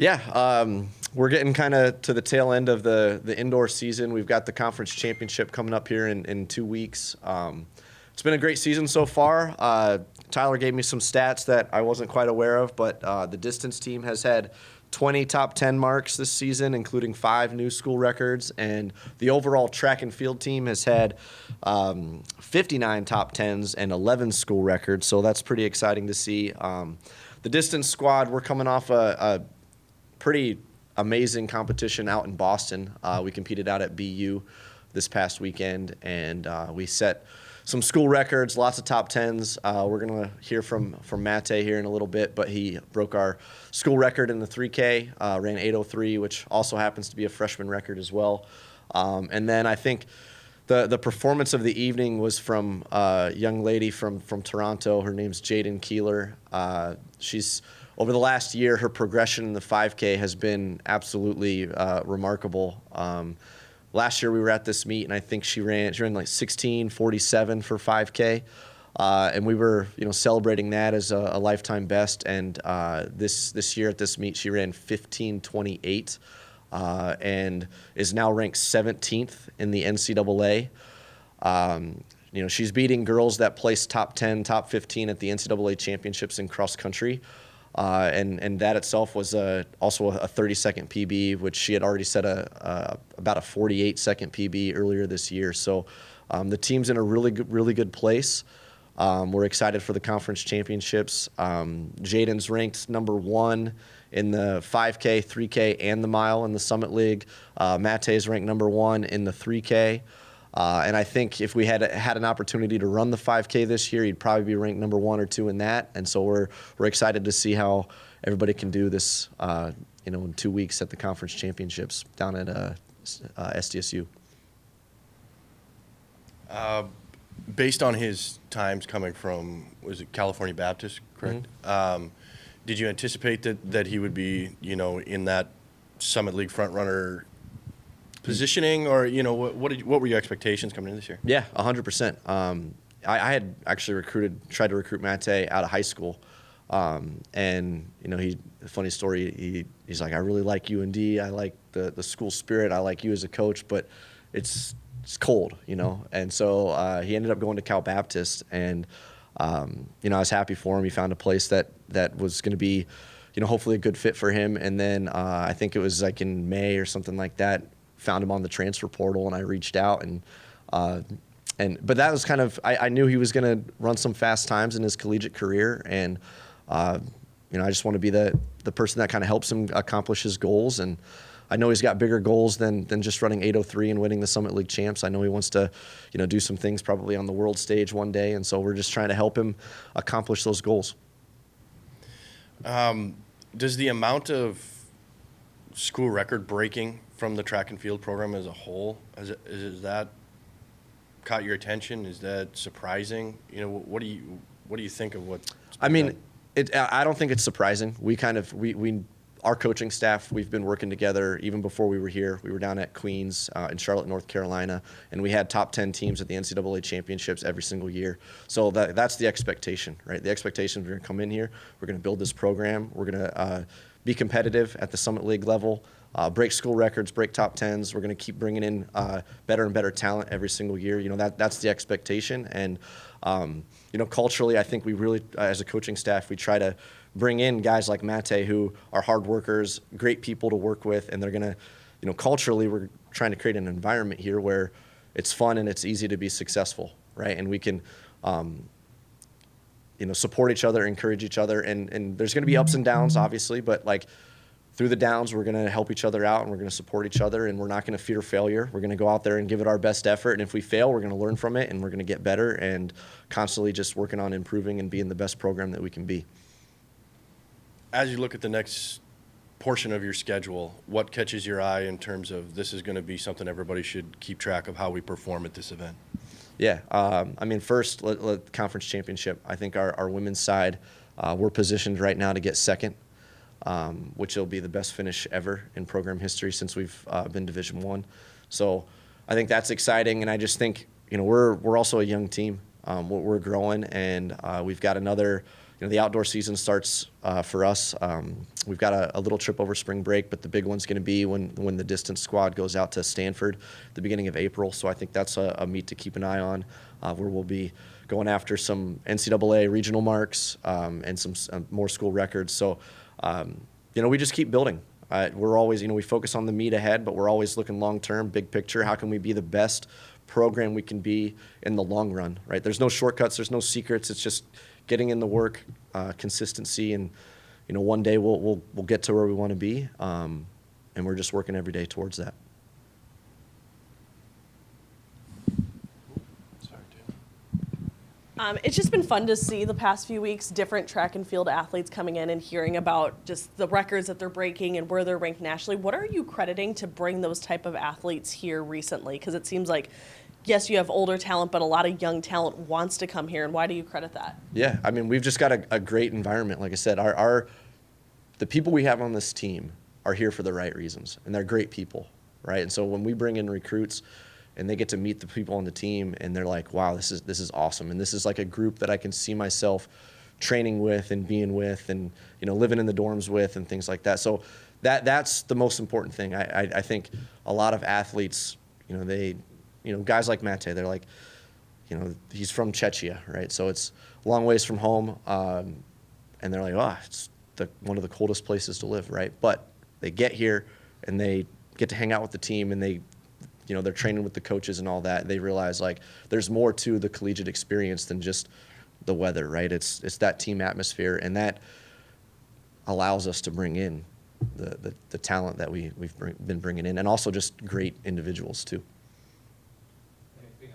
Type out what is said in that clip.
Yeah, we're getting kind of to the tail end of the indoor season. We've got the conference championship coming up here in 2 weeks. It's been a great season so far. Tyler gave me some stats that I wasn't quite aware of, but the distance team has had 20 top 10 marks this season, including 5 new school records, and the overall track and field team has had 59 top 10s and 11 school records, so that's pretty exciting to see. The distance squad, we're coming off a pretty amazing competition out in Boston. We competed out at BU this past weekend, and we set some school records, lots of top 10s. We're going to hear from Mate here in a little bit, but he broke our school record in the 3K, ran 8:03, which also happens to be a freshman record as well. And then I think the performance of the evening was from a young lady from Toronto. Her name's Jaden Keeler. She's over the last year, her progression in the 5K has been absolutely remarkable. Last year we were at this meet, and I think she ran like 16:47 for 5K, and we were celebrating that as a lifetime best. And this year at this meet she ran 15:28, and is now ranked 17th in the NCAA. She's beating girls that placed top 10, top 15 at the NCAA championships in cross country. And that itself was also a 30-second PB, which she had already set about a 48-second PB earlier this year. So the team's in a really good place. We're excited for the conference championships. Jaden's ranked number 1 in the 5K, 3K, and the mile in the Summit League. Mate's ranked number 1 in the 3K. And I think if we had an opportunity to run the 5K this year, he'd probably be ranked number 1 or 2 in that. And so we're excited to see how everybody can do this, in 2 weeks at the conference championships down at SDSU. Based on his times coming from, was it California Baptist, correct? Mm-hmm. Did you anticipate that he would be, in that Summit League front runner positioning, or what were your expectations coming in this year? Yeah, 100%. I had actually tried to recruit Mate out of high school, and funny story. He's like, I really like UND. I like the school spirit. I like you as a coach, but it's cold, And so he ended up going to Cal Baptist, and I was happy for him. He found a place that was going to be, hopefully a good fit for him. And then I think it was like in May or something like that, found him on the transfer portal, and I reached out, but that was kind of, I knew he was going to run some fast times in his collegiate career, and I just want to be the person that kind of helps him accomplish his goals. And I know he's got bigger goals than just running 8:03 and winning the Summit League champs. I know he wants to do some things probably on the world stage one day, and so we're just trying to help him accomplish those goals. Does the amount of school record breaking from the track and field program as a whole, is that caught your attention? Is that surprising? What do you think of what? I mean, I don't think it's surprising. We our coaching staff, we've been working together even before we were here. We were down at Queens in Charlotte, North Carolina, and we had top 10 teams at the NCAA championships every single year. So that's the expectation, right? The expectation is we're going to come in here, we're going to build this program, we're going to be competitive at the Summit League level, break school records, break top 10s. We're going to keep bringing in better and better talent every single year. That's the expectation. And, culturally, I think we really, as a coaching staff, we try to bring in guys like Mate who are hard workers, great people to work with, and they're going to, culturally, we're trying to create an environment here where it's fun and it's easy to be successful, right? And we can, support each other, encourage each other, and there's going to be ups and downs, obviously, but through the downs, we're going to help each other out, and we're going to support each other, and we're not going to fear failure. We're going to go out there and give it our best effort, and if we fail, we're going to learn from it, and we're going to get better, and constantly just working on improving and being the best program that we can be. As you look at the next portion of your schedule, what catches your eye in terms of this is going to be something everybody should keep track of how we perform at this event? Yeah, first, conference championship. I think our women's side, we're positioned right now to get second, which will be the best finish ever in program history since we've been Division I. So I think that's exciting, and I just think we're also a young team. We're growing, and we've got another the outdoor season starts for us. We've got a little trip over spring break, but the big one's going to be when the distance squad goes out to Stanford the beginning of April. So I think that's a meet to keep an eye on, where we'll be going after some NCAA regional marks and some more school records. So, we just keep building. We're always, we focus on the meet ahead, but we're always looking long-term, big picture. How can we be the best program we can be in the long run, right? There's no shortcuts. There's no secrets. It's just getting in the work, consistency, and, one day we'll get to where we want to be, and we're just working every day towards that. It's just been fun to see the past few weeks different track and field athletes coming in and hearing about just the records that they're breaking and where they're ranked nationally. What are you crediting to bring those type of athletes here recently? Because it seems like, yes, you have older talent, but a lot of young talent wants to come here. And why do you credit that? Yeah, we've just got a great environment. Like I said, the people we have on this team are here for the right reasons, and they're great people, right? And so when we bring in recruits, and they get to meet the people on the team, and they're like, wow, this is awesome. And this is like a group that I can see myself training with and being with and, living in the dorms with and things like that. So that's the most important thing. I think a lot of athletes, guys like Mate, they're like, he's from Czechia, right? So it's a long ways from home. And they're like, it's one of the coldest places to live, right? But they get here and they get to hang out with the team, and they're training with the coaches and all that. They realize there's more to the collegiate experience than just the weather, right? It's that team atmosphere, and that allows us to bring in the talent that we've been bringing in, and also just great individuals too.